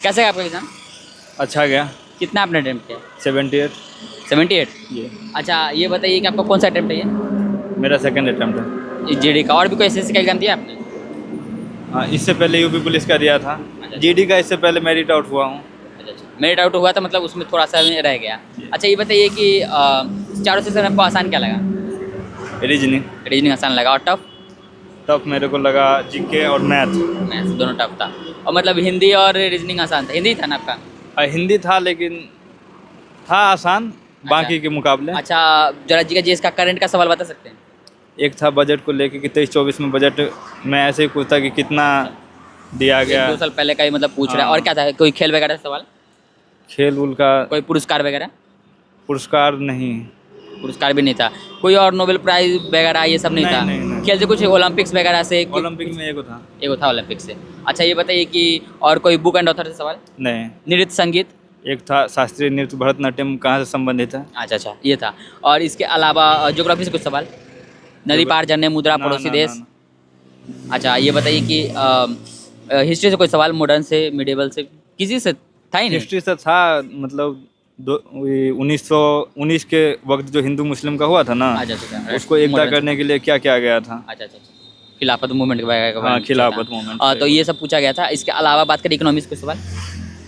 कैसे गया आपका एग्जाम? अच्छा गया। कितना आपने अटेम्प्ट किया? 78। 78? ये अच्छा ये बताइए कि आपका कौन सा अटेम्प्ट है ये? मेरा सेकंड अटेम्प्ट है। जीडी का। और भी कोई एसएससी का एग्जाम दिया आपने? हाँ, इससे पहले यूपी पुलिस का दिया था। अच्छा। जीडी का इससे पहले मेरिट आउट हुआ हूँ। अच्छा, मेरिट आउट हुआ था, मतलब उसमें थोड़ा सा रह गया। अच्छा ये बताइए कि चारों सेशन आपको आसान क्या लगा? रीजनिंग। रीजनिंग आसान लगा। और टफ? टफ मेरे को लगा जीके और मैथ। मैथ्स दोनों टफ था। और मतलब हिंदी और रीजनिंग आसान था? हिंदी था ना आपका? हिंदी था लेकिन था आसान बाकी के मुकाबले। अच्छा जरा जी का जीएस का करंट का सवाल बता सकते हैं? एक था बजट को लेके कि 23-24 में बजट में ऐसे ही पूछता कि कितना दिया गया। 2 साल पहले का ही मतलब पूछ रहा है। हाँ। और क्या था, कोई खेल वगैरह सवाल? खेल उल का कोई पुरस्कार वगैरह? पुरस्कार नहीं। पुरस्कार भी नहीं था। कोई और नोबेल प्राइज वगैरह ये सब नहीं नहीं, था? नहीं। खेल से कुछ ओलंपिक्स वगैरह से? ओलंपिक में एगो था। एगो था ओलंपिक से। अच्छा ये बताइए कि और कोई बुक एंड ऑथर से सवाल? नहीं। नृत्य संगीत? एक था शास्त्रीय नृत्य भरतनाट्यम कहाँ से संबंधित है। अच्छा ये था। और इसके अलावा ज्योग्राफी से कुछ सवाल? नदी पार झरने मुद्रा ना, पड़ोसी ना, देश? ना, ना। अच्छा ये बताइए कि हिस्ट्री से कोई सवाल? मॉडर्न से, मिडिवल से, किसी से था ही नहीं? हिस्ट्री से था मतलब 1919 के वक्त जो हिंदू मुस्लिम का हुआ था ना, अच्छा उसको एकता modern से। करने के लिए क्या किया गया था। अच्छा खिलाफत मूवमेंट के बारे में? हाँ, खिलाफत मूवमेंट से। तो ये सब पूछा गया था। इसके अलावा बात करें इकोनॉमिक्स के सवाल?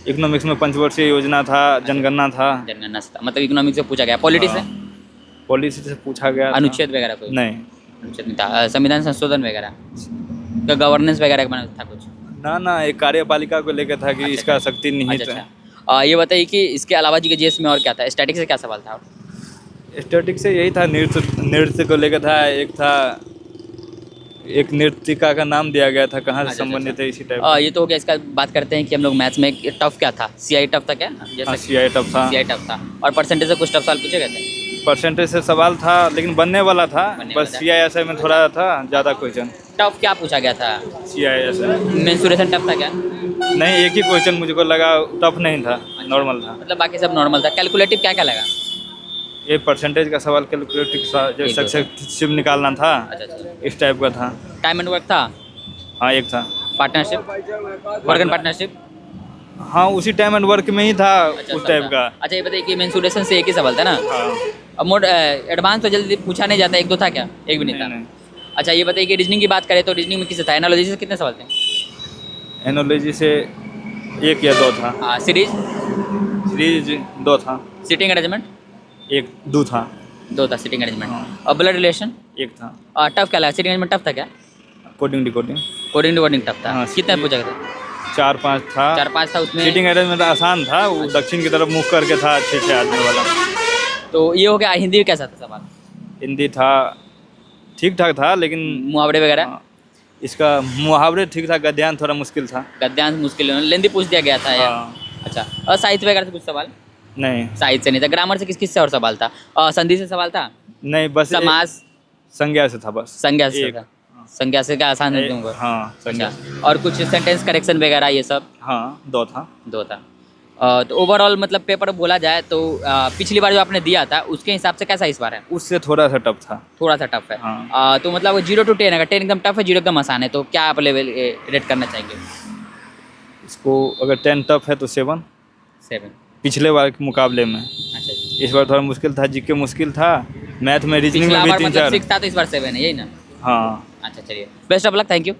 इकोनॉमिक्स में पंचवर्षीय योजना था, जनगणना था। जनगणना से था, मतलब इकोनॉमिक्स से पूछा गया। पॉलिटिक्स से? पॉलिसी से पूछा गया था। अनुच्छेद वगैरह कोई? नहीं। अनुच्छेद नहीं था। संविधान संशोधन वगैरह का गवर्नेंस वगैरह का बना था कुछ? ना एक कार्यपालिका को लेकर था कि अच्छा, इसका शक्ति निहित है। ये बताइए कि इसके अलावा जी के जीएस में और क्या था? स्टैटिक से क्या सवाल था? स्टैटिक से यही था, नृत्य को लेकर था। एक नृत्यिका का नाम दिया गया था, कहाँ से संबंधित है इसी टाइप। ये तो हो गया। इसका बात करते हैं कि हम लोग मैथ्स में टफ क्या था? सीआई टफ था क्या? सीआई टफ था। सीआई टफ था। और परसेंटेज से कुछ टफ सवाल पूछे गए थे? परसेंटेज से सवाल था लेकिन बनने वाला था। बस सीआईएसआई में थोड़ा था ज़्यादा क्वेश्चन। टफ क्या पूछा गया था? सीआईएसआई मेंसुरेशन टफ था क्या? नहीं, एक ही क्वेश्चन मुझको लगा टफ नहीं था, नॉर्मल था। मतलब बाकी सब नॉर्मल था। कैलकुलेटिव क्या लगा? ये परसेंटेज का सवाल कैलकुलेटिव जो सक्सेसिव निकालना था। अच्छा इस टाइप का था। टाइम एंड वर्क था? हाँ, एक था। Partnership, work and partnership? हाँ, उसी टाइम एंड वर्क में ही था। उस टाइप का। अच्छा ये बताइए कि मेंसुरेशन से एक ही सवाल था ना? हाँ। अब मोड एडवांस तो जल्दी पूछा नहीं जाता। एक दो था क्या? एक भी नहीं था। नहीं। अच्छा ये बताइए कि रीजनिंग की बात करें तो रीजनिंग में किससे था? एनालॉजी से कितने सवाल थे? एनोलॉजी से 1 या 2 था। हाँ सीरीज? सीरीज 2 था। Sitting arrangement? 1-2 था। 2 था सिटिंग अरेंजमेंट। और ब्लड रिलेशन? 1 था। टफ क्या लगा? सिटिंग अरेंजमेंट टफ था क्या? Coding decoding. Coding decoding tough था। हाँ, कितने पूछा गया था? 4-5 था। 4-5 था उसमें। सीटिंग अरेंजमेंट आसान था, वो दक्षिण की तरफ मुख करके था, 6 आदमी वाला। तो ये हो गया। हिंदी में कैसा था सवाल? हिंदी था ठीक ठाक था लेकिन मुहावरे वगैरह? इसका मुहावरे ठीक था, गद्यांश थोड़ा मुश्किल था। गद्यांश मुश्किल है, लेंदी पूछ दिया गया था यार। अच्छा और साहित्य वगैरह से कुछ सवाल? नहीं। साहित्य से नहीं था। ग्रामर से किस से और सवाल था? संधि से सवाल था? नहीं, बस समास? संज्ञा से था बस। संज्ञा से था। संज्ञा से क्या आसान है तुमको? हाँ, संज्ञा। और कुछ सेंटेंस करेक्शन वगैरह ये सब? हाँ, 2 था। 2 था। तो ओवरऑल मतलब पेपर बोला जाए तो पिछली बार जो आपने दिया था उसके हिसाब से कैसा इस बार है? उससे थोड़ा सा टफ था। थोड़ा सा टफ है। हाँ। तो मतलब 0 to 10 अगर 10 एकदम टफ है, 0 एकदम आसान है, तो क्या आप लेवल रेट करना चाहेंगे? इसको अगर 10 टफ है तो 7 पिछले बार के मुकाबले में। अच्छा इस बार थोड़ा मुश्किल था, जीके मुश्किल था, मैथ में रीजनिंग में भी 3-4। मतलब 6 था तो इस बार 7 है, यही ना? हाँ। अच्छा चलिए, best of luck, thank you.